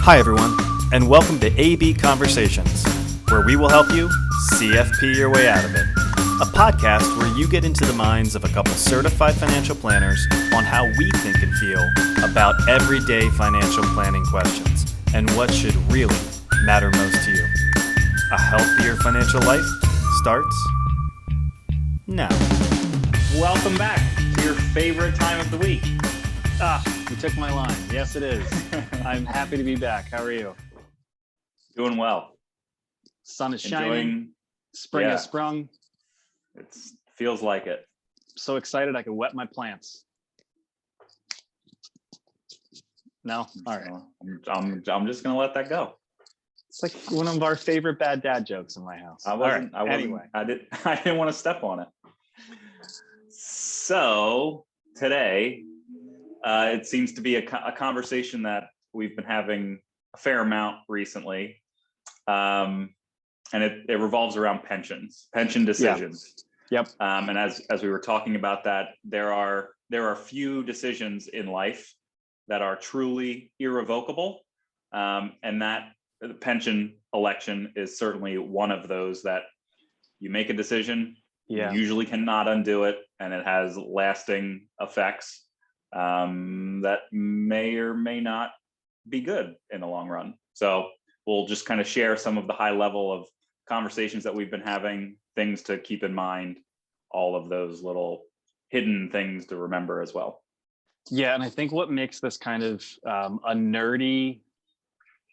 Hi, everyone, and welcome to AB Conversations, where we will help you CFP your way out of it. A podcast where you get into the minds of a couple certified financial planners on how we think and feel about everyday financial planning questions and what should really matter most to you. A healthier financial life starts now. Welcome back to your favorite time of the week. You took my line. Yes, it is. I'm happy to be back. How are you? Doing well. Sun is shining. Spring has sprung. It feels like it. So excited I could wet my plants. No? All right. I'm just gonna let that go. It's like one of our favorite bad dad jokes in my house. Anyway, I didn't want to step on it. So today, it seems to be a conversation that we've been having a fair amount recently, and it revolves around pension decisions. Yep. And as we were talking about that, there are few decisions in life that are truly irrevocable, and that the pension election is certainly one of those that you make a decision, you usually cannot undo it, and it has lasting effects that may or may not be good in the long run. So we'll just kind of share some of the high level of conversations that we've been having, things to keep in mind, all of those little hidden things to remember as well. Yeah, and I think what makes this kind of a nerdy,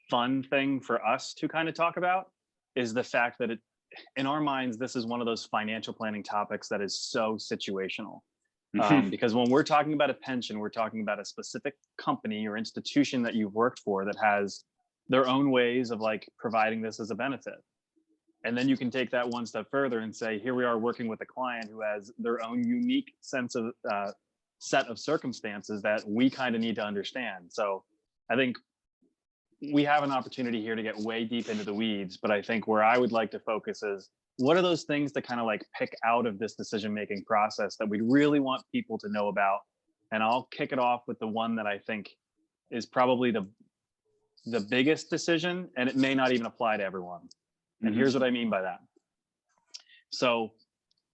fun thing for us to kind of talk about is the fact that in our minds, this is one of those financial planning topics that is so situational. Because when we're talking about a pension, we're talking about a specific company or institution that you've worked for that has their own ways of like providing this as a benefit. And then you can take that one step further and say, here we are working with a client who has their own unique sense of set of circumstances that we kind of need to understand. So I think we have an opportunity here to get way deep into the weeds, but I think where I would like to focus is what are those things to kind of like pick out of this decision-making process that we really want people to know about? And I'll kick it off with the one that I think is probably the biggest decision, and it may not even apply to everyone. And here's what I mean by that. So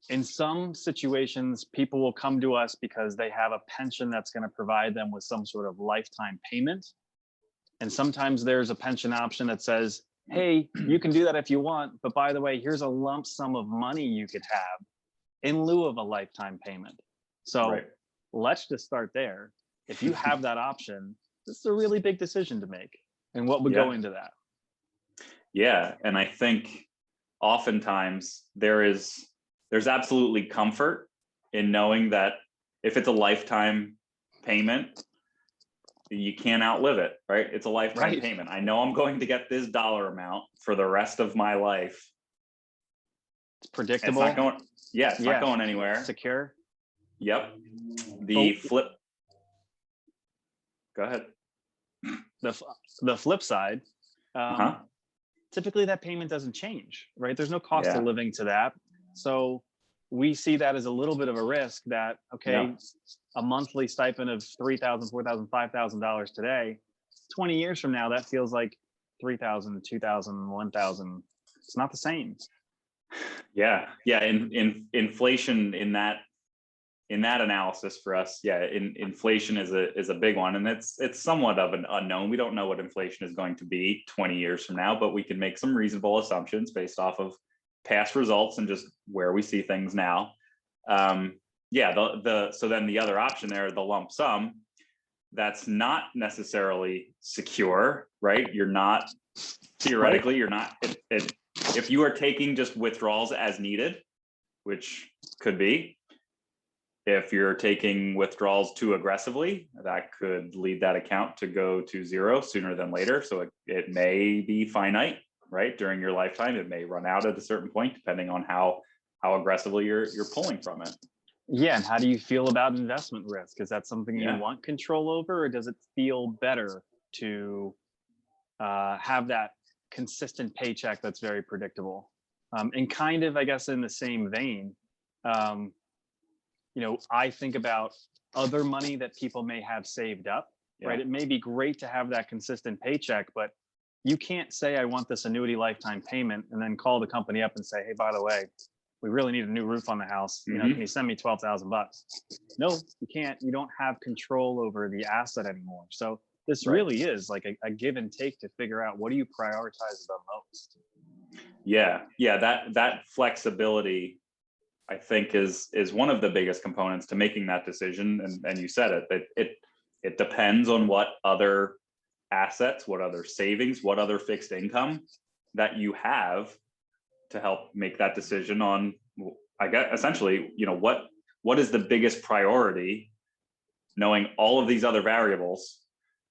in some situations, people will come to us because they have a pension that's going to provide them with some sort of lifetime payment. And sometimes there's a pension option that says, hey, you can do that if you want, but by the way, here's a lump sum of money you could have in lieu of a lifetime payment. So let's just start there. If you have that option, this is a really big decision to make. And what would go into that? Yeah, and I think oftentimes there's absolutely comfort in knowing that if it's a lifetime payment, you can't outlive it, right? It's a lifetime payment. I know I'm going to get this dollar amount for the rest of my life. It's predictable. It's not going anywhere. Secure. Yep. Go ahead. The flip side, typically that payment doesn't change, right? There's no cost of living to that. So we see that as a little bit of a risk that, a monthly stipend of $3,000, $4,000, $5,000 today, 20 years from now, that feels like $3,000, $2,000, $1,000. It's not the same. Yeah. Inflation in that analysis for us, inflation is a big one, and it's somewhat of an unknown. We don't know what inflation is going to be 20 years from now, but we can make some reasonable assumptions based off of past results and just where we see things now. So then the other option there, the lump sum, that's not necessarily secure, right? You're not theoretically, you're not. If you are taking just withdrawals as needed, which could be. If you're taking withdrawals too aggressively, that could lead that account to go to zero sooner than later. So it may be finite, right? During your lifetime, it may run out at a certain point, depending on how aggressively you're pulling from it. Yeah, and how do you feel about investment risk? Is that something you want control over, or does it feel better to have that consistent paycheck that's very predictable? And kind of, I guess, in the same vein, I think about other money that people may have saved up right? It may be great to have that consistent paycheck, but you can't say, I want this annuity lifetime payment, and then call the company up and say, hey, by the way, we really need a new roof on the house. You know, can you send me $12,000? No, you can't. You don't have control over the asset anymore. So this really is like a give and take to figure out, what do you prioritize the most? Yeah. That flexibility, I think, is one of the biggest components to making that decision. And you said it depends on what other assets, what other savings, what other fixed income that you have to help make that decision on, I guess, essentially, you know, what is the biggest priority, knowing all of these other variables,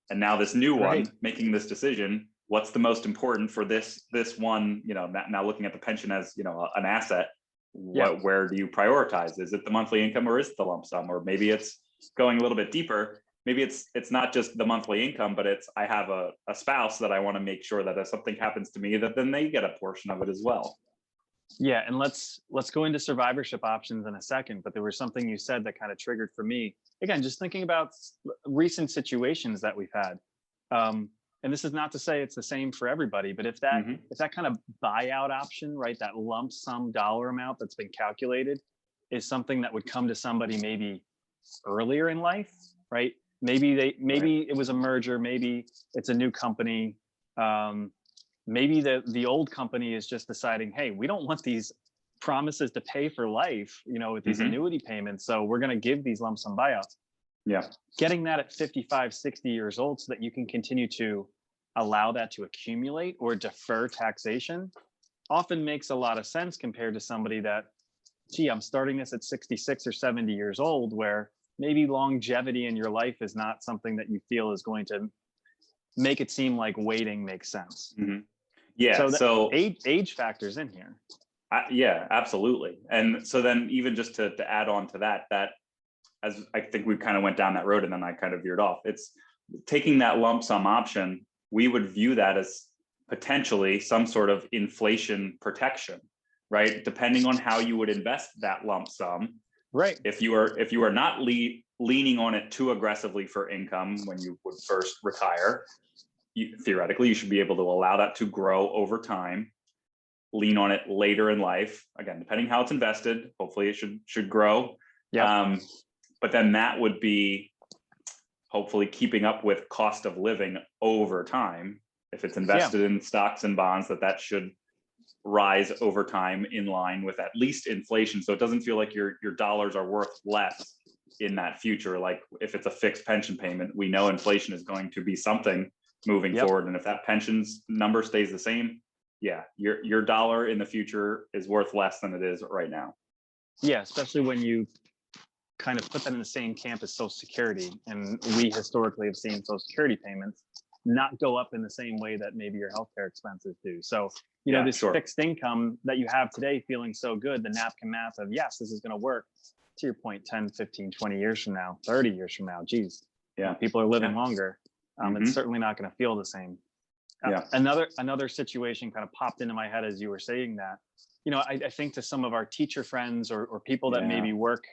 and now this new one, making this decision, what's the most important for this one, you know, now looking at the pension as, you know, an asset, where do you prioritize? Is it the monthly income, or is it the lump sum? Or maybe it's going a little bit deeper. Maybe it's not just the monthly income, but it's, I have a spouse that I want to make sure that if something happens to me, that then they get a portion of it as well. Yeah, and let's go into survivorship options in a second, but there was something you said that kind of triggered for me. Again, just thinking about recent situations that we've had. And this is not to say it's the same for everybody, but if that kind of buyout option, right, that lump sum dollar amount that's been calculated, is something that would come to somebody maybe earlier in life, right? Maybe it was a merger, maybe it's a new company. Maybe the old company is just deciding, hey, we don't want these promises to pay for life, you know, with these annuity payments. So we're going to give these lump sum buyouts. Yeah. Getting that at 55, 60 years old so that you can continue to allow that to accumulate or defer taxation often makes a lot of sense compared to somebody that, gee, I'm starting this at 66 or 70 years old, where maybe longevity in your life is not something that you feel is going to make it seem like waiting makes sense. Yeah. So age factors in here. Yeah, absolutely. And so then even just to add on to that, as I think we kind of went down that road and then I kind of veered off, it's taking that lump sum option. We would view that as potentially some sort of inflation protection, right? Depending on how you would invest that lump sum. Right. If you are not leaning on it too aggressively for income when you would first retire, theoretically, you should be able to allow that to grow over time. Lean on it later in life. Again, depending how it's invested, hopefully it should grow. Yeah. But then that would be hopefully keeping up with cost of living over time. If it's invested in stocks and bonds, that should rise over time in line with at least inflation. So it doesn't feel like your dollars are worth less in that future. Like if it's a fixed pension payment, we know inflation is going to be something moving forward. And if that pension's number stays the same, your dollar in the future is worth less than it is right now. Yeah, especially when you kind of put that in the same camp as Social Security. And we historically have seen Social Security payments not go up in the same way that maybe your healthcare expenses do. So, you know, this fixed income that you have today feeling so good, the napkin math of, yes, this is going to work, to your point, 10, 15, 20 years from now, 30 years from now, geez, people are living longer. It's certainly not going to feel the same. Another situation kind of popped into my head as you were saying that. You know, I think to some of our teacher friends or people that maybe work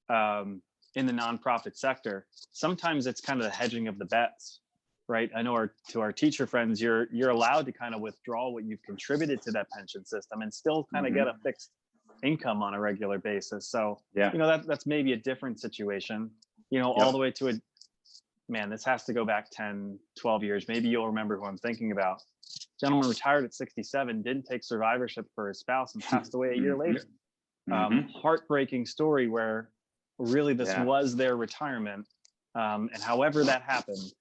in the nonprofit sector, sometimes it's kind of the hedging of the bets, right? I know to our teacher friends, you're allowed to kind of withdraw what you've contributed to that pension system and still kind of get a fixed income on a regular basis. So, you know, that's maybe a different situation, you know, all the way to this has to go back 10, 12 years. Maybe you'll remember who I'm thinking about. Gentleman retired at 67, didn't take survivorship for his spouse and passed away a year later. Heartbreaking story where really this was their retirement. And however that happened,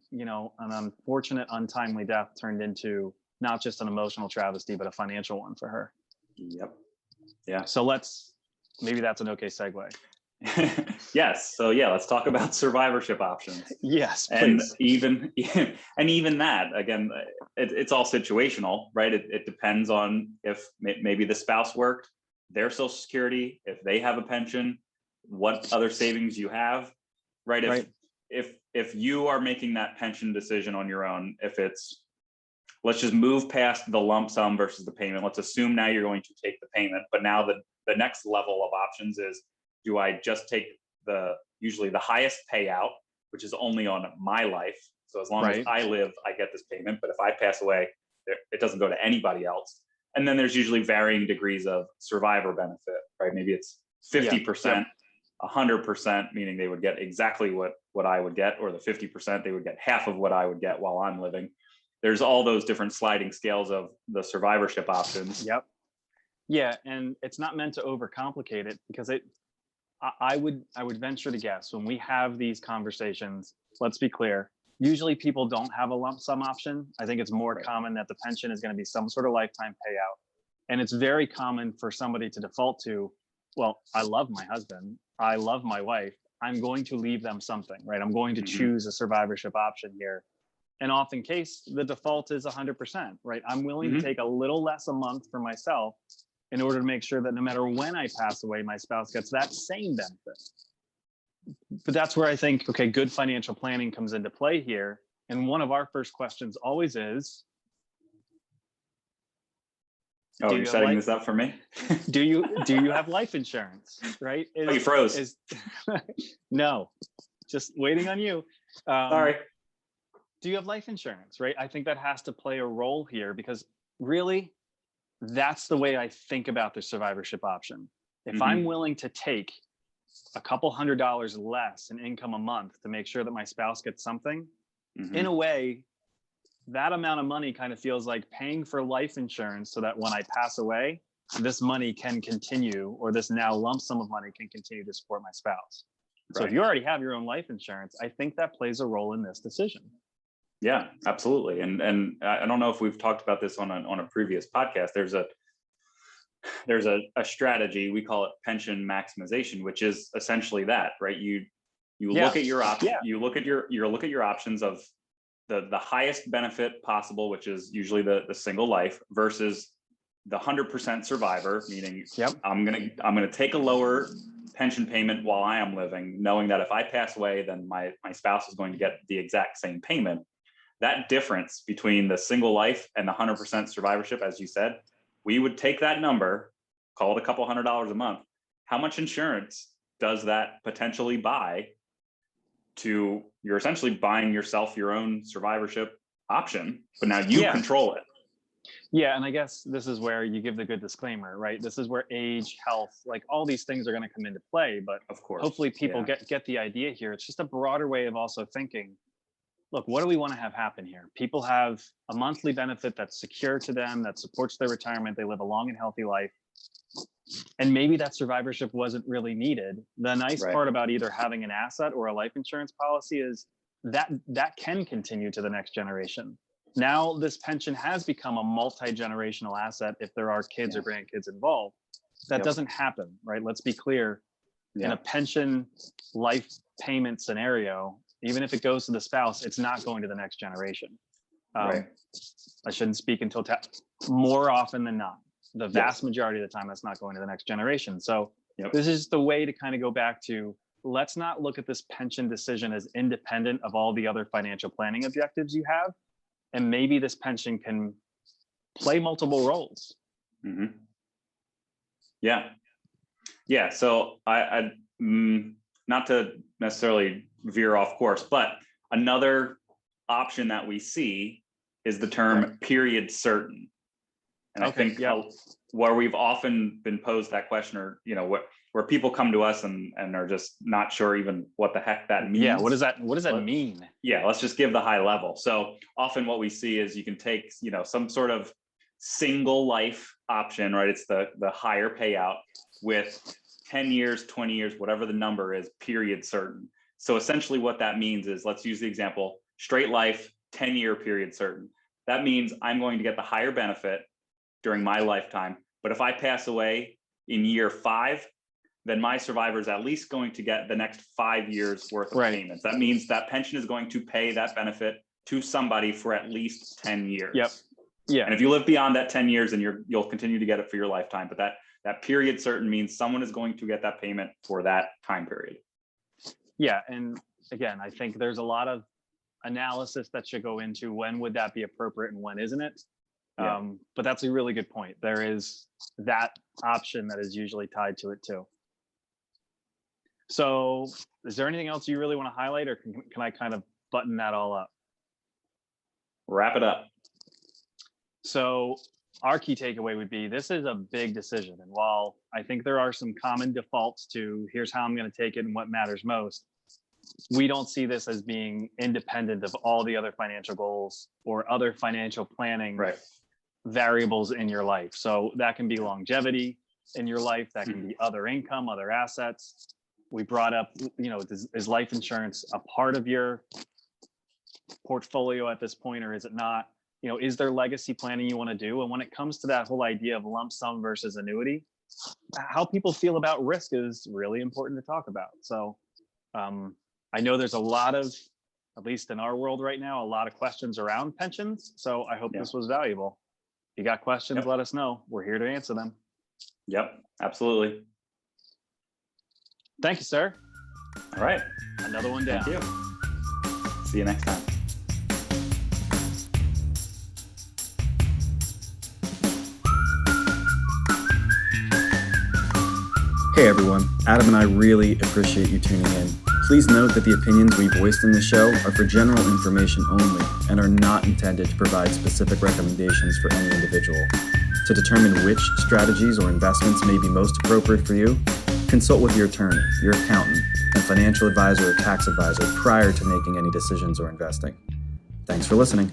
you know, an unfortunate, untimely death turned into not just an emotional travesty, but a financial one for her. Yeah. So maybe that's an okay segue. Yes. So let's talk about survivorship options. Yes, please. And even that, again, it's all situational, right? It depends on if maybe the spouse worked, their Social Security, if they have a pension, what other savings you have, right? If you are making that pension decision on your own, if it's, let's just move past the lump sum versus the payment. Let's assume now you're going to take the payment, but now the next level of options is, do I just take usually the highest payout which is only on my life. So as long as I live, I get this payment. But if I pass away, it doesn't go to anybody else. And then there's usually varying degrees of survivor benefit, right? Maybe it's 50%, 100%, meaning they would get exactly what I would get, or the 50%, they would get half of what I would get while I'm living. There's all those different sliding scales of the survivorship options. Yep. Yeah, and it's not meant to overcomplicate it, because I would venture to guess when we have these conversations, let's be clear, usually people don't have a lump sum option. I think it's more common that the pension is going to be some sort of lifetime payout. And it's very common for somebody to default to, well, I love my husband, I love my wife, I'm going to leave them something, right? I'm going to choose a survivorship option here. And often case, the default is 100%, right? I'm willing to take a little less a month for myself in order to make sure that no matter when I pass away, my spouse gets that same benefit. But that's where I think, okay, good financial planning comes into play here. And one of our first questions always is, oh, you're setting this up for me? do you have life insurance, right? Oh, you froze. No, just waiting on you. Sorry. Do you have life insurance, right? I think that has to play a role here, because really, that's the way I think about the survivorship option. If I'm willing to take a couple $100 less in income a month to make sure that my spouse gets something, in a way, that amount of money kind of feels like paying for life insurance so that when I pass away, this money can continue, or this now lump sum of money can continue to support my spouse. So if you already have your own life insurance, I think that plays a role in this decision. Yeah, absolutely. And I don't know if we've talked about this on a previous podcast. There's a strategy, we call it pension maximization, which is essentially that, right? You look at your options, you look at your options of the highest benefit possible, which is usually the single life, versus the 100% survivor, meaning I'm gonna take a lower pension payment while I am living, knowing that if I pass away, then my spouse is going to get the exact same payment. That difference between the single life and the 100% survivorship, as you said, we would take that number, call it a couple $100 a month. How much insurance does that potentially buy? You're essentially buying yourself your own survivorship option, but now you control it. Yeah, and I guess this is where you give the good disclaimer, right? This is where age, health, like all these things are going to come into play. But of course, hopefully people get the idea here. It's just a broader way of also thinking, look, what do we want to have happen here? People have a monthly benefit that's secure to them, that supports their retirement. They live a long and healthy life. And maybe that survivorship wasn't really needed. The nice part about either having an asset or a life insurance policy is that can continue to the next generation. Now this pension has become a multi-generational asset if there are kids or grandkids involved. That doesn't happen, right? Let's be clear. In a pension life payment scenario, even if it goes to the spouse, it's not going to the next generation. I shouldn't speak until more often than not. The vast majority of the time, that's not going to the next generation. So this is the way to kind of go back to, let's not look at this pension decision as independent of all the other financial planning objectives you have. And maybe this pension can play multiple roles. Yeah. So I not to necessarily veer off course, but another option that we see is the term period certain. And I think where we've often been posed that question, or where people come to us and are just not sure even what the heck that means. Yeah, what does that mean? Yeah, let's just give the high level. So often what we see is you can take some sort of single life option, right? It's the higher payout with 10 years, 20 years, whatever the number is, period certain. So essentially what that means is, let's use the example, straight life, 10-year period certain. That means I'm going to get the higher benefit during my lifetime. But if I pass away in year 5, then my survivor is at least going to get the next 5 years worth of payments. That means that pension is going to pay that benefit to somebody for at least 10 years. And if you live beyond that 10 years, then you'll continue to get it for your lifetime. But that period certain means someone is going to get that payment for that time period. Yeah, and again, I think there's a lot of analysis that should go into when would that be appropriate and when isn't it. But that's a really good point. There is that option that is usually tied to it too. So is there anything else you really want to highlight, or can I kind of button that all up? Wrap it up. So our key takeaway would be this is a big decision. And while I think there are some common defaults to here's how I'm going to take it and what matters most, we don't see this as being independent of all the other financial goals or other financial planning variables in your life. So that can be longevity in your life, that can be other income, other assets. We brought up, is life insurance a part of your portfolio at this point, or is it not? Is there legacy planning you want to do? And when it comes to that whole idea of lump sum versus annuity, how people feel about risk is really important to talk about. So I know there's a lot of, at least in our world right now, a lot of questions around pensions. So I hope this was valuable. If you got questions, let us know. We're here to answer them. Yep, absolutely. Thank you, sir. All right. Another one down. Thank you. See you next time. Hey everyone, Adam and I really appreciate you tuning in. Please note that the opinions we voiced in the show are for general information only and are not intended to provide specific recommendations for any individual. To determine which strategies or investments may be most appropriate for you, consult with your attorney, your accountant, and financial advisor or tax advisor prior to making any decisions or investing. Thanks for listening.